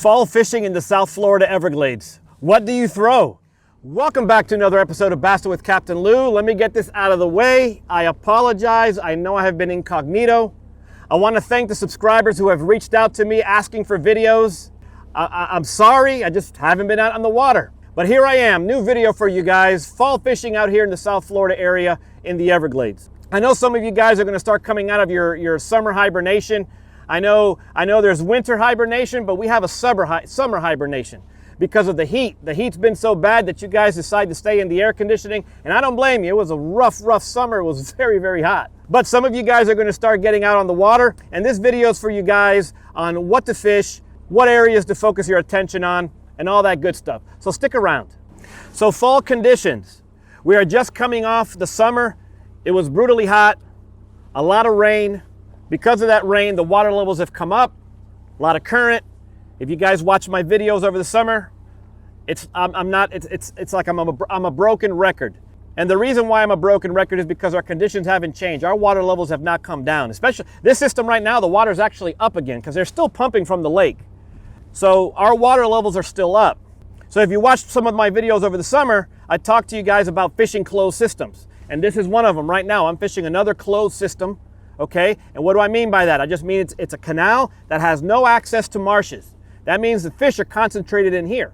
fall fishing in the South Florida Everglades. What do you throw? Welcome back to another episode of Bassin with Captain Lou. Let me get this out of the way. I apologize. I know I have been incognito. I want to thank the subscribers who have reached out to me asking for videos. I'm sorry, I just haven't been out on the water. But here I am, new video for you guys. Fall fishing out here in the South Florida area in the Everglades. I know some of you guys are going to start coming out of your summer hibernation. I know there's winter hibernation, but we have a summer hibernation because of the heat. The heat's been so bad that you guys decide to stay in the air conditioning, and I don't blame you. It was a rough summer. It was very, very hot. But some of you guys are going to start getting out on the water, and this video is for you guys on what to fish, what areas to focus your attention on, and all that good stuff. So stick around. So fall conditions. We are just coming off the summer. It was brutally hot, a lot of rain. Because of that rain, the water levels have come up, a lot of current. If you guys watch my videos over the summer, it's like I'm a broken record. And the reason why I'm a broken record is because our conditions haven't changed. Our water levels have not come down. Especially this system right now, the water's actually up again because they're still pumping from the lake. So our water levels are still up. So if you watched some of my videos over the summer, I talked to you guys about fishing closed systems. And this is one of them right now. I'm fishing another closed system. Okay, and what do I mean by that? I just mean it's a canal that has no access to marshes. That means the fish are concentrated in here.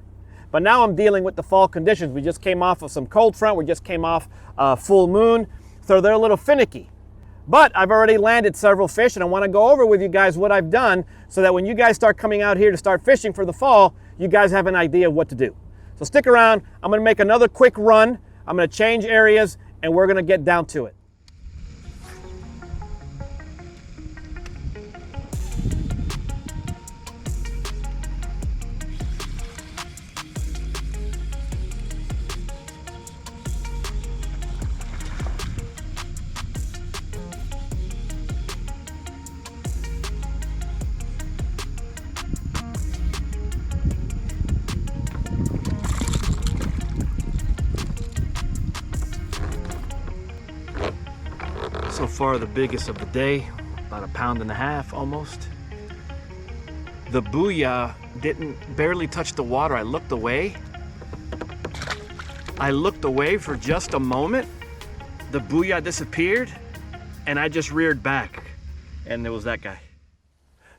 But now I'm dealing with the fall conditions. We just came off of some cold front. We just came off full moon. So they're a little finicky. But I've already landed several fish, and I want to go over with you guys what I've done so that when you guys start coming out here to start fishing for the fall, you guys have an idea of what to do. So stick around. I'm going to make another quick run. I'm going to change areas, and we're going to get down to it. So far the biggest of the day, about 1.5 pounds almost. The booyah barely touch the water. I looked away for just a moment. The booyah disappeared and I just reared back, and it was that guy.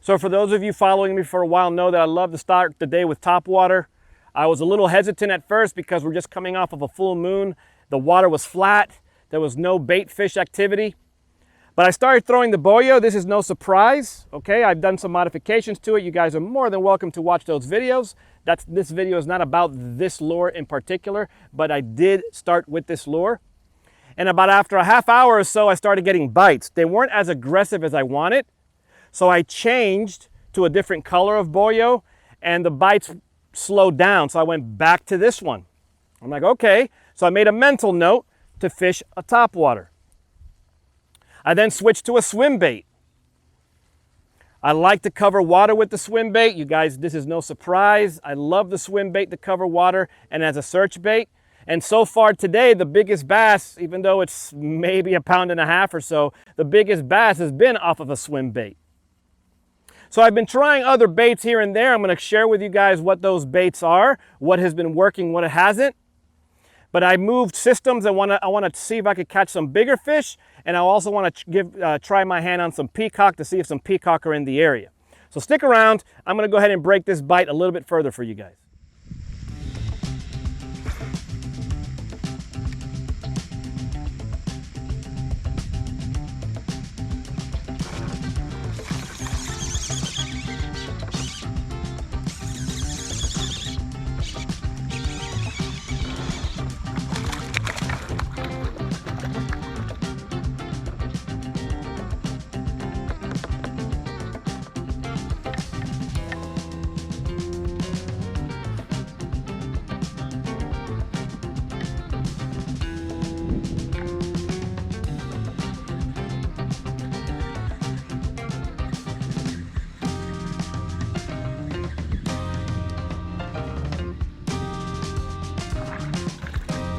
So for those of you following me for a while know that I love to start the day with top water. I was a little hesitant at first because we're just coming off of a full moon. The water was flat. There was no bait fish activity. But I started throwing the boyo. This is no surprise, okay? I've done some modifications to it. You guys are more than welcome to watch those videos. This video is not about this lure in particular, but I did start with this lure. And about after a half hour or so, I started getting bites. They weren't as aggressive as I wanted, so I changed to a different color of boyo, and the bites slowed down, so I went back to this one. I'm like, okay. So I made a mental note to fish a topwater. I then switched to a swim bait. I like to cover water with the swim bait. You guys, this is no surprise. I love the swim bait to cover water and as a search bait. And so far today, the biggest bass, even though it's maybe 1.5 pounds or so, the biggest bass has been off of a swim bait. So I've been trying other baits here and there. I'm going to share with you guys what those baits are, what has been working, what it hasn't. But I moved systems. I want to see if I could catch some bigger fish, and I also want to try my hand on some peacock to see if some peacock are in the area. So stick around. I'm going to go ahead and break this bite a little bit further for you guys.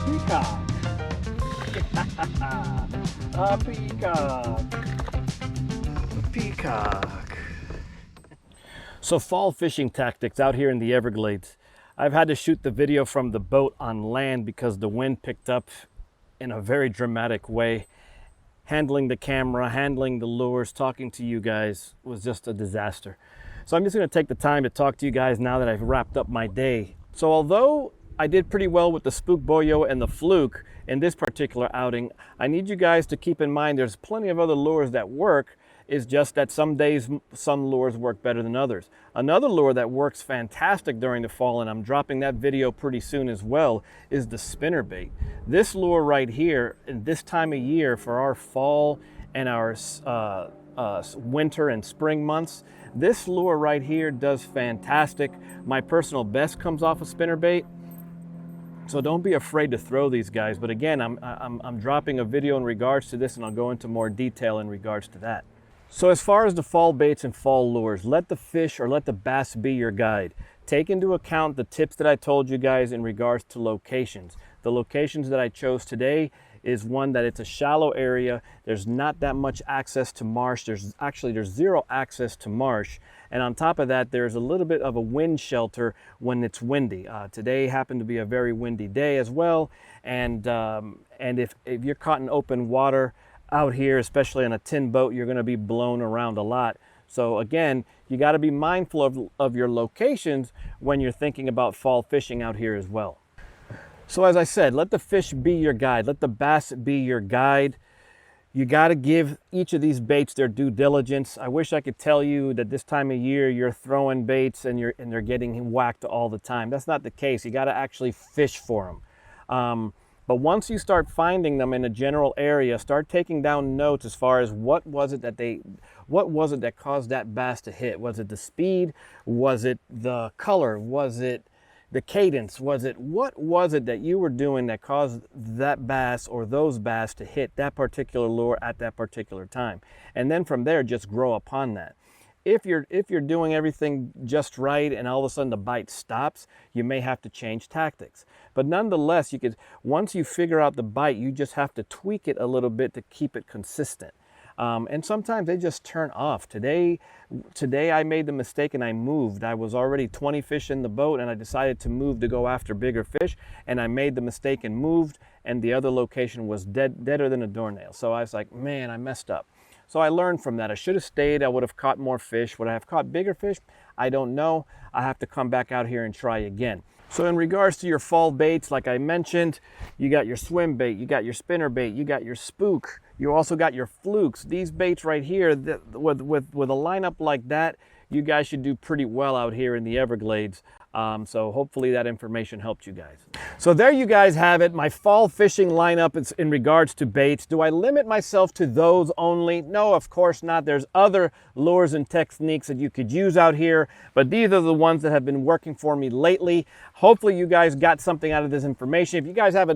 Peacock. A peacock. A peacock. So fall fishing tactics out here in the Everglades. I've had to shoot the video from the boat on land because the wind picked up in a very dramatic way. Handling the camera, handling the lures, talking to you guys was just a disaster. So I'm just going to take the time to talk to you guys now that I've wrapped up my day. So although I did pretty well with the spook boyo and the fluke in this particular outing, I need you guys to keep in mind there's plenty of other lures that work. Is just that some days some lures work better than others. Another lure that works fantastic during the fall, and I'm dropping that video pretty soon as well, is the spinnerbait. This lure right here, in this time of year for our fall and our winter and spring months, this lure right here does fantastic. My personal best comes off a spinnerbait. So don't be afraid to throw these guys. But again, I'm dropping a video in regards to this, and I'll go into more detail in regards to that. So as far as the fall baits and fall lures, let the fish or let the bass be your guide. Take into account the tips that I told you guys in regards to locations. The locations that I chose today is one that it's a shallow area. There's not that much access to marsh. There's zero access to marsh. And on top of that, there's a little bit of a wind shelter when it's windy. Today happened to be a very windy day as well. And if you're caught in open water, out here, especially on a tin boat, you're going to be blown around a lot. So again, you got to be mindful of your locations when you're thinking about fall fishing out here as well. So as I said, let the fish be your guide. Let the bass be your guide. You got to give each of these baits their due diligence. I wish I could tell you that this time of year you're throwing baits and they're getting whacked all the time. That's not the case. You got to actually fish for them. But once you start finding them in a general area, start taking down notes as far as what was it that caused that bass to hit? Was it the speed? Was it the color? Was it the cadence? What was it that you were doing that caused that bass or those bass to hit that particular lure at that particular time? And then from there, just grow upon that. If you're doing everything just right and all of a sudden the bite stops, you may have to change tactics. But nonetheless, once you figure out the bite, you just have to tweak it a little bit to keep it consistent. And sometimes they just turn off. Today I made the mistake and I moved. I was already 20 fish in the boat and I decided to move to go after bigger fish, and I made the mistake and moved, and the other location was deader than a doornail. So I was like, man, I messed up. So I learned from that. I should have stayed. I would have caught more fish. Would I have caught bigger fish? I don't know. I have to come back out here and try again. So in regards to your fall baits, like I mentioned, you got your swim bait, you got your spinner bait, you got your spook, you also got your flukes. These baits right here, with a lineup like that, you guys should do pretty well out here in the Everglades. So hopefully that information helped you guys. So there you guys have it, my fall fishing lineup is in regards to baits. Do I limit myself to those only? No, of course not. There's other lures and techniques that you could use out here, but these are the ones that have been working for me lately. Hopefully you guys got something out of this information. If you guys have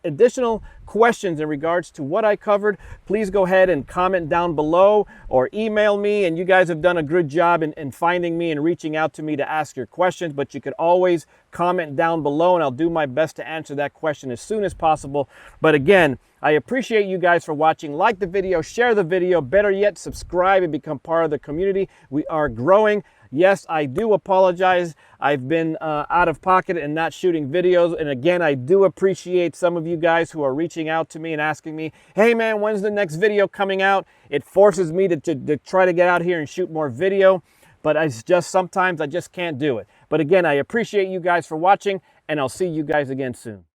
additional questions in regards to what I covered, please go ahead and comment down below or email me. And you guys have done a good job in finding me and reaching out to me to ask your questions, but you could always comment down below and I'll do my best to answer that question as soon as possible. But again, I appreciate you guys for watching. Like the video, share the video, better yet, subscribe and become part of the community. We are growing. Yes, I do apologize. I've been out of pocket and not shooting videos. And again, I do appreciate some of you guys who are reaching out to me and asking me, hey man, when's the next video coming out? It forces me to try to get out here and shoot more video. But it's just sometimes I just can't do it. But again, I appreciate you guys for watching, and I'll see you guys again soon.